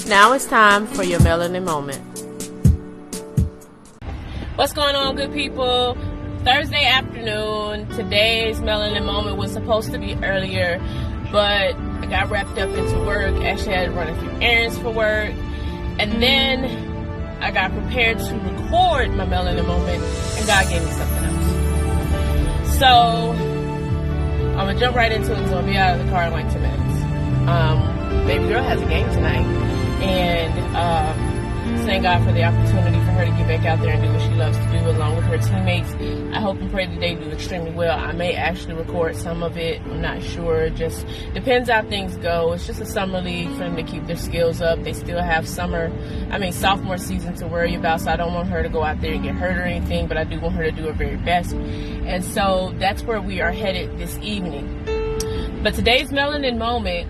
Now it's time for your Melanin moment. What's going on, good people? Thursday afternoon. Today's Melanin moment was supposed to be earlier, but I got wrapped up into work. Actually, I had to run a few errands for work. And then I got prepared to record my Melanin moment, and God gave me something else. So I'm going to jump right into it because I'll be out of the car in like 2 minutes. Baby girl has a game tonight. And thank God for the opportunity for her to get back out there and do what she loves to do along with her teammates. I hope and pray that they do extremely well. I may actually record some of it. I'm not sure. It just depends how things go. It's just a summer league for them to keep their skills up. They still have sophomore season to worry about, so I don't want her to go out there and get hurt or anything, but I do want her to do her very best. And so that's where we are headed this evening. But today's Melanin moment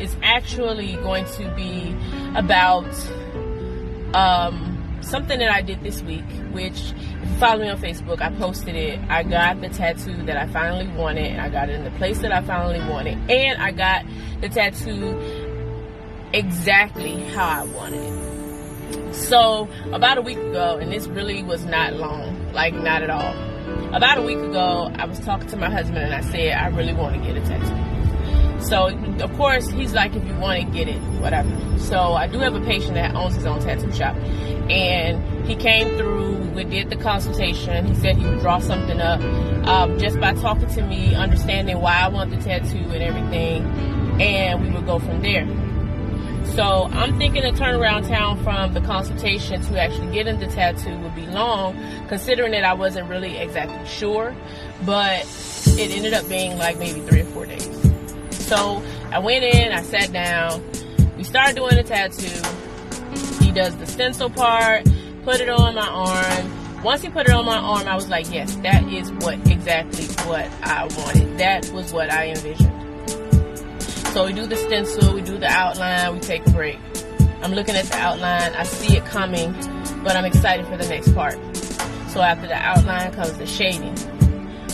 is actually going to be about something that I did this week, which if you follow me on Facebook, I posted it. I got the tattoo that I finally wanted, and I got it in the place that I finally wanted, and I got the tattoo exactly how I wanted it. So about a week ago, and this really was not long, like not at all. About a week ago, I was talking to my husband and I said, I really want to get a tattoo. So, of course, he's like, if you want it, get it, whatever. So, I do have a patient that owns his own tattoo shop. And he came through, we did the consultation. He said he would draw something up just by talking to me, understanding why I want the tattoo and everything. And we would go from there. So, I'm thinking the turnaround time from the consultation to actually getting the tattoo would be long, considering that I wasn't really exactly sure. But it ended up being like maybe 3 or 4 days. So I went in, I sat down, we started doing the tattoo. He does the stencil part, put it on my arm. Once he put it on my arm, I was like, yes, that is exactly what I wanted. That was what I envisioned. So we do the stencil, we do the outline, we take a break. I'm looking at the outline, I see it coming, but I'm excited for the next part. So after the outline comes the shading.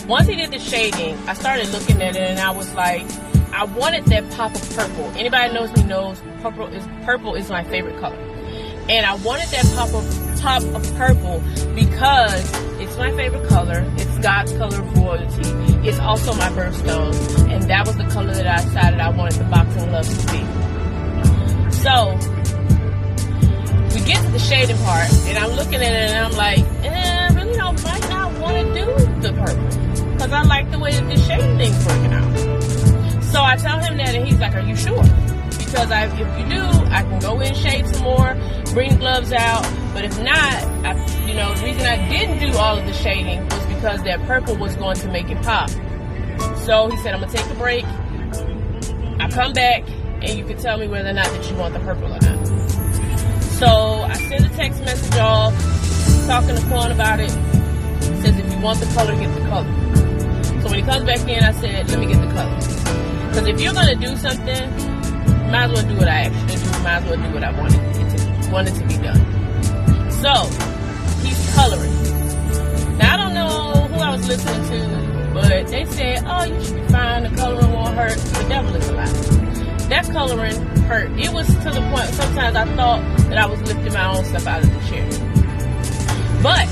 Once he did the shading, I started looking at it and I was like, I wanted that pop of purple. Anybody knows me knows purple is my favorite color. And I wanted that pop of purple because it's my favorite color. It's God's color of royalty. It's also my birthstone. And that was the color that I decided I wanted the boxing gloves to be. So, we get to the shading part, and I'm looking at it and I'm like, I really might not want to do the purple. Because I like the way that this shading thing's working out. So I tell him that, and he's like, are you sure? Because if you do, I can go in, shade some more, bring gloves out. But if not, the reason I didn't do all of the shading was because that purple was going to make it pop. So he said, I'm going to take a break. I come back, and you can tell me whether or not that you want the purple or not. So I send a text message off, talking to Quan about it. He says, if you want the color, get the color. So when he comes back in, I said, let me get the color. Because if you're going to do something, you might as well do what I actually do. You might as well do what I wanted to be done. So, he's coloring. Now, I don't know who I was listening to, but they said, oh, you should be fine. The coloring won't hurt. The devil is a lie. That coloring hurt. It was to the point, sometimes I thought that I was lifting my own stuff out of the chair. But,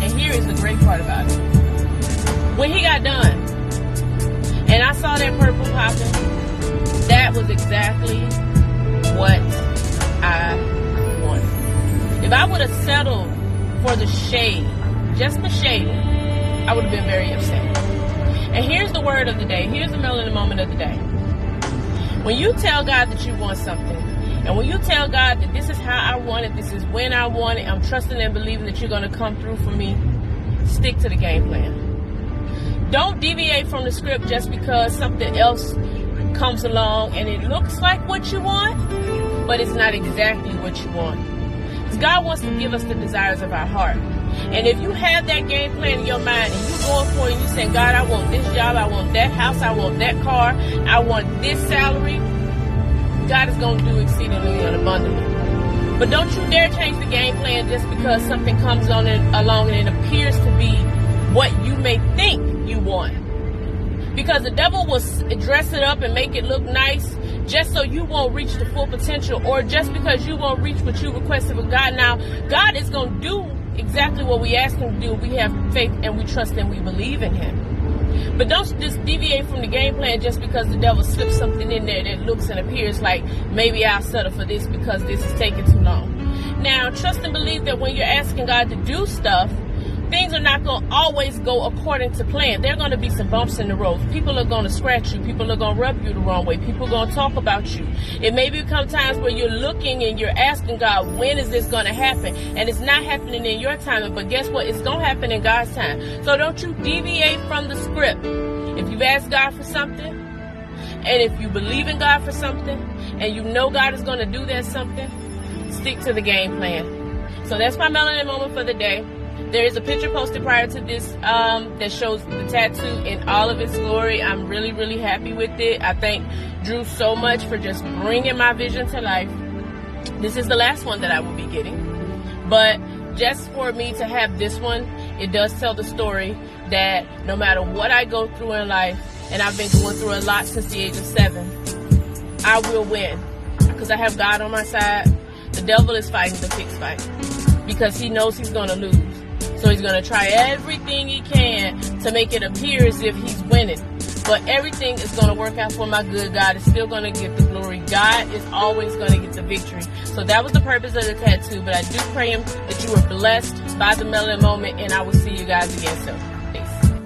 and here is the great part about it. When he got done, and I saw that purple popping, that was exactly what I wanted. If I would have settled for the shade, just the shade, I would have been very upset. And here's the word of the day. Here's the Melanin moment of the day. When you tell God that you want something, and when you tell God that this is how I want it, this is when I want it, I'm trusting and believing that you're going to come through for me, stick to the game plan. Don't deviate from the script just because something else comes along and it looks like what you want, but it's not exactly what you want. Because God wants to give us the desires of our heart. And if you have that game plan in your mind and you're going for it and you're saying, God, I want this job, I want that house, I want that car, I want this salary, God is going to do exceedingly and abundantly. But don't you dare change the game plan just because something comes along and it appears to be what you may think you want. Because the devil will dress it up and make it look nice just so you won't reach the full potential, or just because you won't reach what you requested of God. Now, God is going to do exactly what we ask him to do. We have faith and we trust and we believe in him. But don't just deviate from the game plan just because the devil slips something in there that looks and appears like maybe I'll settle for this because this is taking too long. Now, trust and believe that when you're asking God to do stuff, things are not going to always go according to plan. There are going to be some bumps in the road. People are going to scratch you. People are going to rub you the wrong way. People are going to talk about you. It may become times where you're looking and you're asking God, when is this going to happen? And it's not happening in your time. But guess what? It's going to happen in God's time. So don't you deviate from the script. If you've asked God for something, and if you believe in God for something, and you know God is going to do that something, stick to the game plan. So that's my melanin moment for the day. There is a picture posted prior to this that shows the tattoo in all of its glory. I'm really, really happy with it. I thank Drew so much for just bringing my vision to life. This is the last one that I will be getting. But just for me to have this one, it does tell the story that no matter what I go through in life, and I've been going through a lot since the age of 7, I will win. Because I have God on my side. The devil is fighting the fixed fight. Because he knows he's going to lose. So he's going to try everything he can to make it appear as if he's winning. But everything is going to work out for my good. God is still going to get the glory. God is always going to get the victory. So that was the purpose of the tattoo. But I do pray that you were blessed by the melanin moment. And I will see you guys again soon.